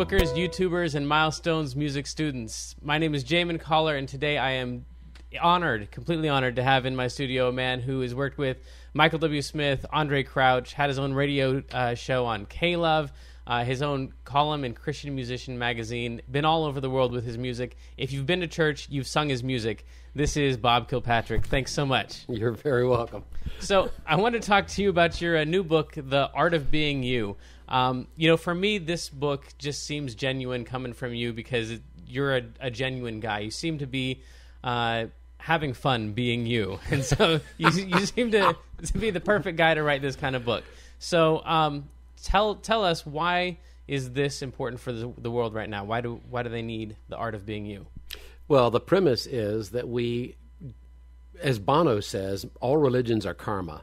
Facebookers, YouTubers, and Milestones Music students. My name is Jamin Coller, and today I am completely honored to have in my studio a man who has worked with Michael W. Smith, Andre Crouch, had his own radio show on K-Love, his own column in Christian Musician magazine, been all over the world with his music. If you've been to church, you've sung his music. This is Bob Kilpatrick. Thanks so much. You're very welcome. So I want to talk to you about your new book, The Art of Being You. For me, this book just seems genuine coming from you because you're a genuine guy. You seem to be having fun being you. And so you seem to be the perfect guy to write this kind of book. So tell us, why is this important for the world right now? Why do they need The Art of Being You? Well, the premise is that we, as Bono says, all religions are karma,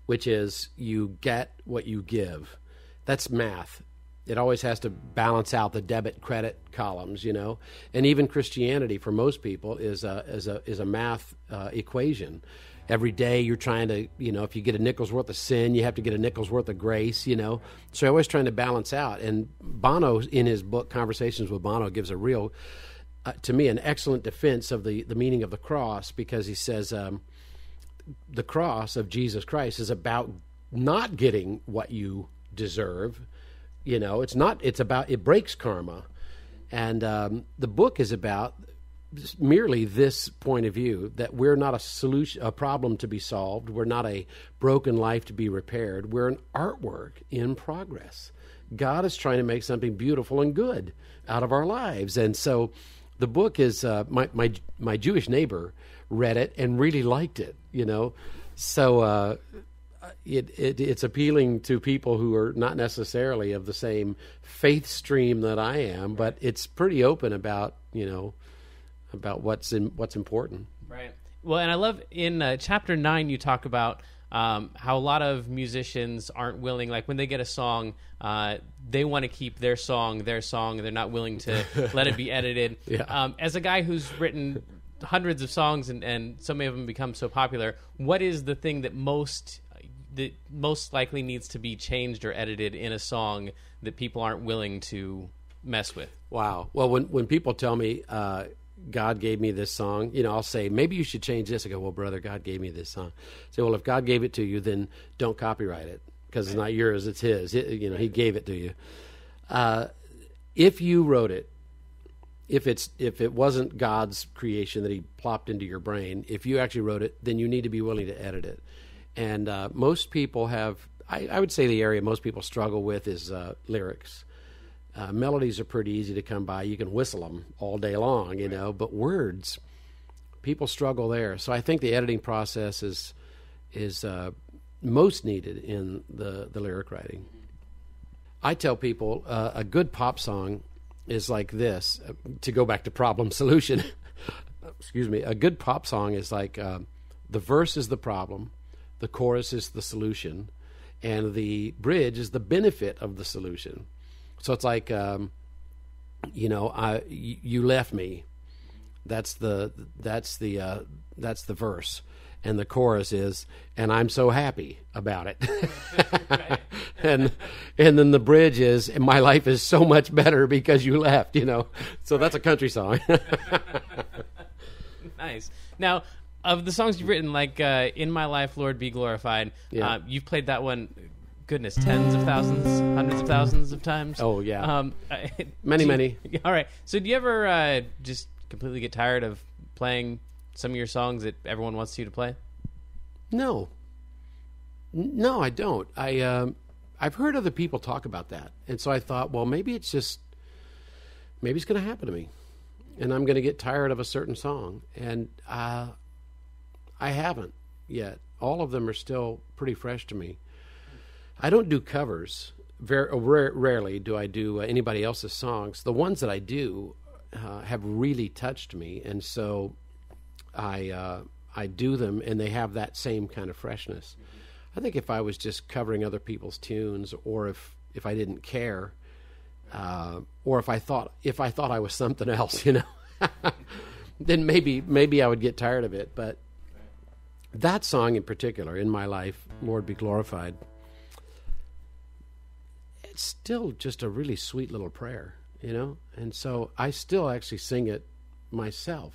which is you get what you give. That's math. It always has to balance out the debit-credit columns, and even Christianity for most people is a math equation. Every day you're trying to, if you get a nickel's worth of sin, you have to get a nickel's worth of grace, So you're always trying to balance out. And Bono, in his book Conversations with Bono, gives a real, to me, an excellent defense of the meaning of the cross, because he says the cross of Jesus Christ is about not getting what you deserve. It breaks karma. And the book is about merely this point of view, that we're not a problem to be solved. We're not a broken life to be repaired. We're an artwork in progress. God is trying to make something beautiful and good out of our lives. And so the book is, my Jewish neighbor read it and really liked it, So it's appealing to people who are not necessarily of the same faith stream that I am, but it's pretty open about what's important. Right. Well, and I love in chapter 9 you talk about how a lot of musicians aren't willing, like when they get a song, they want to keep their song. They're not willing to let it be edited. Yeah. As a guy who's written hundreds of songs and so many of them become so popular, what is the thing that most likely needs to be changed or edited in a song that people aren't willing to mess with? Wow. Well, when people tell me God gave me this song, I'll say, maybe you should change this. I go, well, brother, God gave me this song. I say, well, if God gave it to you, then don't copyright it, because it's not yours, it's his. He gave it to you. If you wrote it, if it wasn't God's creation that he plopped into your brain, if you actually wrote it, then you need to be willing to edit it. And most people have, I would say the area most people struggle with is lyrics. Melodies are pretty easy to come by. You can whistle them all day long, but words, people struggle there. So I think the editing process is most needed in the lyric writing. I tell people a good pop song is like this, to go back to problem solution. Excuse me. A good pop song is like the verse is the problem, the chorus is the solution, and the bridge is the benefit of the solution. So it's like, you left me. That's the verse, and the chorus is, and I'm so happy about it. and then the bridge is, and my life is so much better because you left. So that's a country song. Nice. Now, of the songs you've written, like "In My Life, Lord Be Glorified," yeah. You've played that one, goodness, tens of thousands, hundreds of thousands of times. Oh, yeah. Many. All right. So do you ever just completely get tired of playing some of your songs that everyone wants you to play? No, I don't. I've heard other people talk about that. And so I thought, well, maybe it's going to happen to me. And I'm going to get tired of a certain song. And I haven't yet. All of them are still pretty fresh to me. I don't do covers. Very rarely do I do anybody else's songs. The ones that I do have really touched me, and so I do them, and they have that same kind of freshness. I think if I was just covering other people's tunes, or if I didn't care, or if I thought I was something else, then maybe I would get tired of it. But that song in particular, "In My Life, Lord Be Glorified," it's still just a really sweet little prayer. you know. And so I still actually sing it myself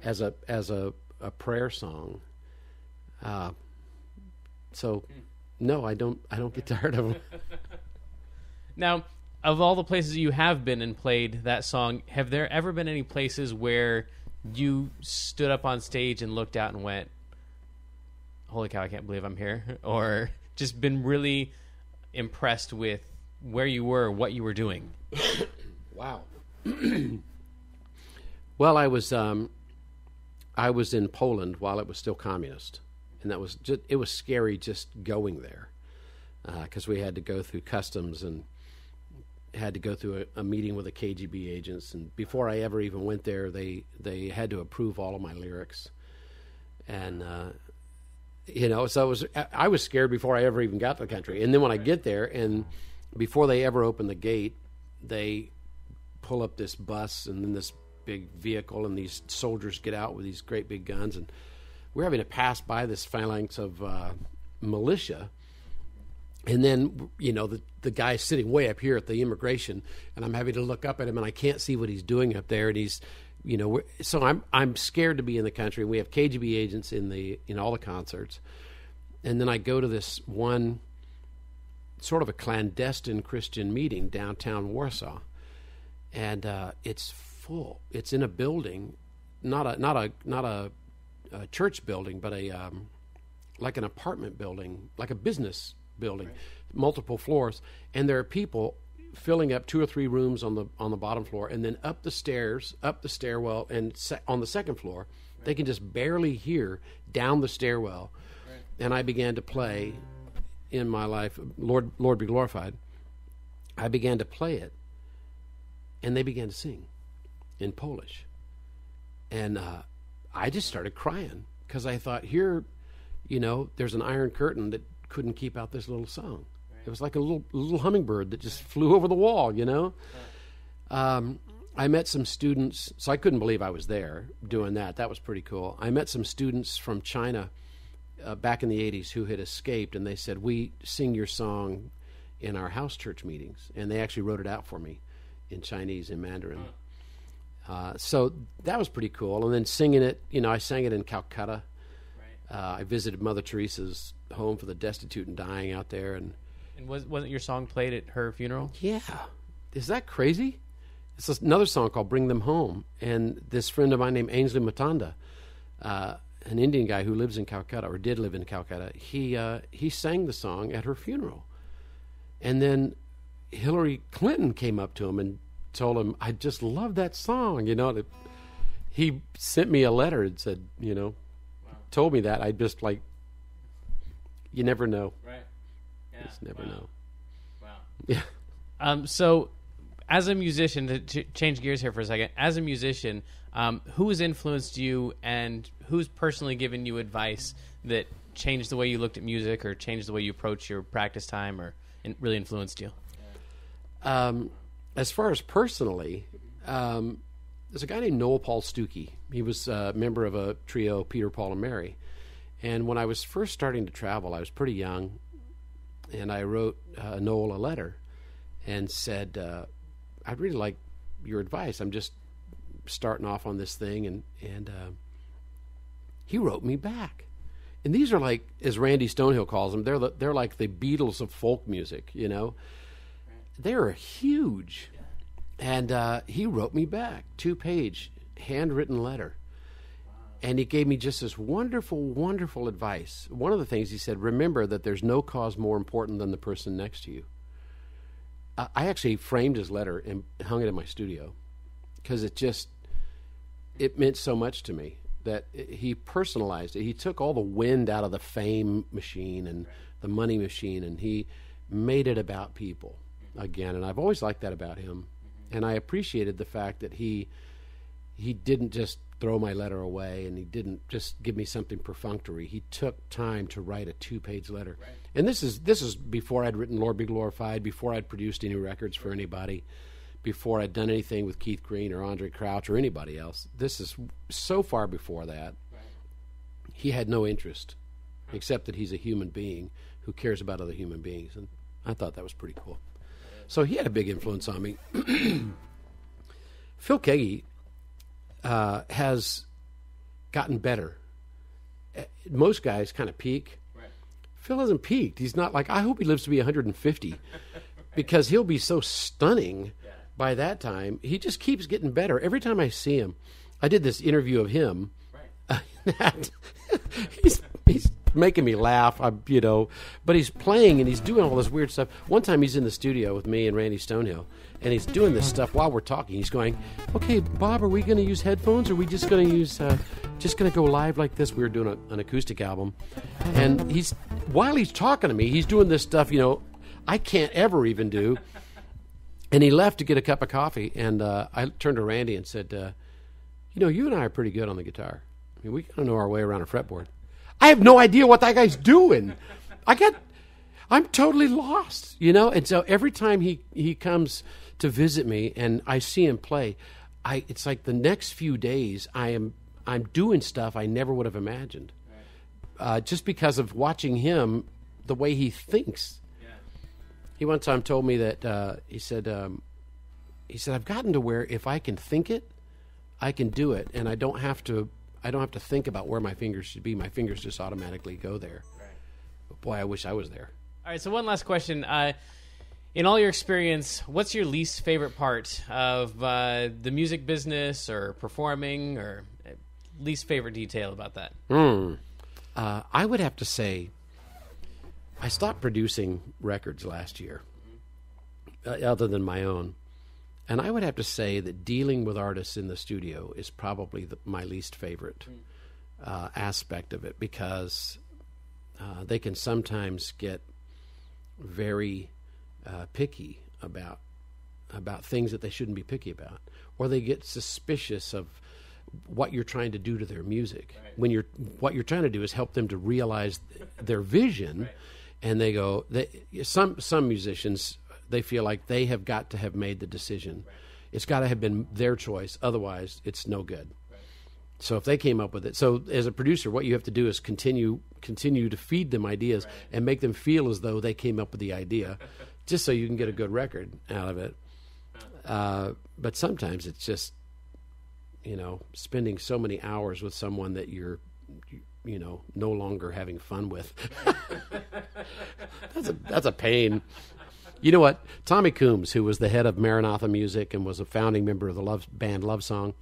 as a prayer song. So no, I don't get tired of them. Now, of all the places you have been and played that song, have there ever been any places where you stood up on stage and looked out and went, holy cow, I can't believe I'm here? Or just been really impressed with where you were, what you were doing? Wow. Well, I was in Poland while it was still communist, and it was scary just going there, because we had to go through customs and had to go through a meeting with the KGB agents, and before I ever even went there, they had to approve all of my lyrics, and so I was scared before I ever even got to the country, and then when I get there, and before they ever open the gate, they pull up this bus and then this big vehicle, and these soldiers get out with these great big guns, and we're having to pass by this phalanx of militia. And then, the guy's sitting way up here at the immigration, and I'm having to look up at him, and I can't see what he's doing up there. And he's, so I'm scared to be in the country. We have KGB agents in all the concerts. And then I go to this one sort of a clandestine Christian meeting downtown Warsaw, and it's full. It's in a building, not a church building, but like an apartment building, like a business building, right. Multiple floors, and there are people filling up 2 or 3 rooms on the bottom floor, and then up the stairwell, and on the second floor, right. They can just barely hear down the stairwell. Right. And I began to play in my life, Lord be glorified. I began to play it, and they began to sing in Polish, and I just started crying because I thought, here, there's an iron curtain that couldn't keep out this little song. Right. It was like a little hummingbird that just flew over the wall, Right. I met some students, so I couldn't believe I was there doing that. That was pretty cool. I met some students from China back in the 80s who had escaped, and they said, we sing your song in our house church meetings. And they actually wrote it out for me in Chinese and Mandarin. So that was pretty cool. And then singing it, I sang it in Calcutta. Right. I visited Mother Teresa's home for the destitute and dying out there. And wasn't your song played at her funeral? Yeah. Is that crazy? It's another song called Bring Them Home. And this friend of mine named Ainsley Matanda, an Indian guy who lives in Calcutta, or did live in Calcutta, he sang the song at her funeral. And then Hillary Clinton came up to him and told him, I just love that song. He sent me a letter and said, wow. Told me that. I just you never know. Right. Yeah. Just never know. Wow. Yeah. So as a musician, to change gears here for a second, as a musician, who has influenced you and who's personally given you advice that changed the way you looked at music or changed the way you approach your practice time or really influenced you? As far as personally, there's a guy named Noel Paul Stuckey. He was a member of a trio, Peter, Paul, and Mary. And when I was first starting to travel, I was pretty young, and I wrote Noel a letter and said, I'd really like your advice. I'm just starting off on this thing. And he wrote me back. And these are like, as Randy Stonehill calls them, they're like the Beatles of folk music, They're huge. And he wrote me back, 2-page, handwritten letter. And he gave me just this wonderful, wonderful advice. One of the things he said, remember that there's no cause more important than the person next to you. I actually framed his letter and hung it in my studio because it meant so much to me that he personalized it. He took all the wind out of the fame machine and the money machine, and he made it about people again. And I've always liked that about him. And I appreciated the fact that he didn't just throw my letter away, and he didn't just give me something perfunctory. He took time to write a 2-page letter. Right. And this is before I'd written Lord Be Glorified, before I'd produced any records for anybody, before I'd done anything with Keith Green or Andre Crouch or anybody else. This is so far before that. Right. He had no interest except that he's a human being who cares about other human beings. And I thought that was pretty cool. So he had a big influence on me. Phil Keaggy has gotten better. Most guys kind of peak. Right. Phil hasn't peaked. He's not like, I hope he lives to be 150 because he'll be so stunning by that time. He just keeps getting better. Every time I see him, I did this interview of him. Right. He's making me laugh, but he's playing and he's doing all this weird stuff. One time he's in the studio with me and Randy Stonehill, and he's doing this stuff while we're talking. He's going, okay, Bob, are we going to use headphones, or are we just going to use, just going to go live like this? We were doing an acoustic album, and while he's talking to me, he's doing this stuff, I can't ever even do. And he left to get a cup of coffee, and I turned to Randy and said, you and I are pretty good on the guitar. I mean, we kind of know our way around a fretboard. I have no idea what that guy's doing. I'm totally lost, And so every time he comes to visit me and I see him play, it's like the next few days I'm doing stuff I never would have imagined, just because of watching him, the way he thinks. Yeah. He one time told me that he said I've gotten to where if I can think it, I can do it, and I don't have to think about where my fingers should be. My fingers just automatically go there. Right. But boy, I wish I was there. All right, so one last question. In all your experience, what's your least favorite part of the music business or performing, or least favorite detail about that? I would have to say I stopped producing records last year, other than my own. And I would have to say that dealing with artists in the studio is probably my least favorite aspect of it, because they can sometimes get very picky about things that they shouldn't be picky about, or they get suspicious of what you're trying to do to their music. Right. When what you're trying to do is help them to realize their vision, right. And they go. Some musicians, they feel like they have got to have made the decision. Right. It's got to have been their choice. Otherwise, it's no good. Right. So if they came up with it. So as a producer, what you have to do is continue to feed them ideas, right. And make them feel as though they came up with the idea, just so you can get a good record out of it. But sometimes it's just, spending so many hours with someone that you're no longer having fun with. That's a pain. You know what? Tommy Coombs, who was the head of Maranatha Music and was a founding member of the band Love Song,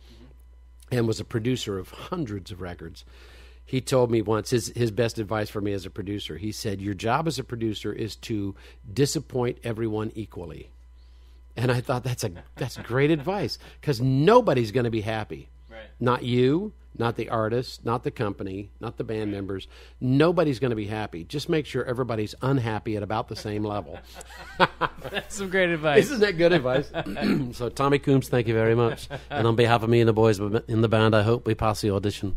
and was a producer of hundreds of records, he told me once, his best advice for me as a producer, he said, your job as a producer is to disappoint everyone equally. And I thought that's great advice, because nobody's going to be happy. Right. Not you, not the artist, not the company, not the band members. Nobody's going to be happy. Just make sure everybody's unhappy at about the same level. That's some great advice. Isn't that good advice? So, Tommy Coombs, thank you very much. And on behalf of me and the boys in the band, I hope we pass the audition.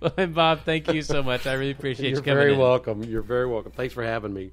Well, Bob, thank you so much. I really appreciate you coming in. You're very welcome. You're very welcome. Thanks for having me.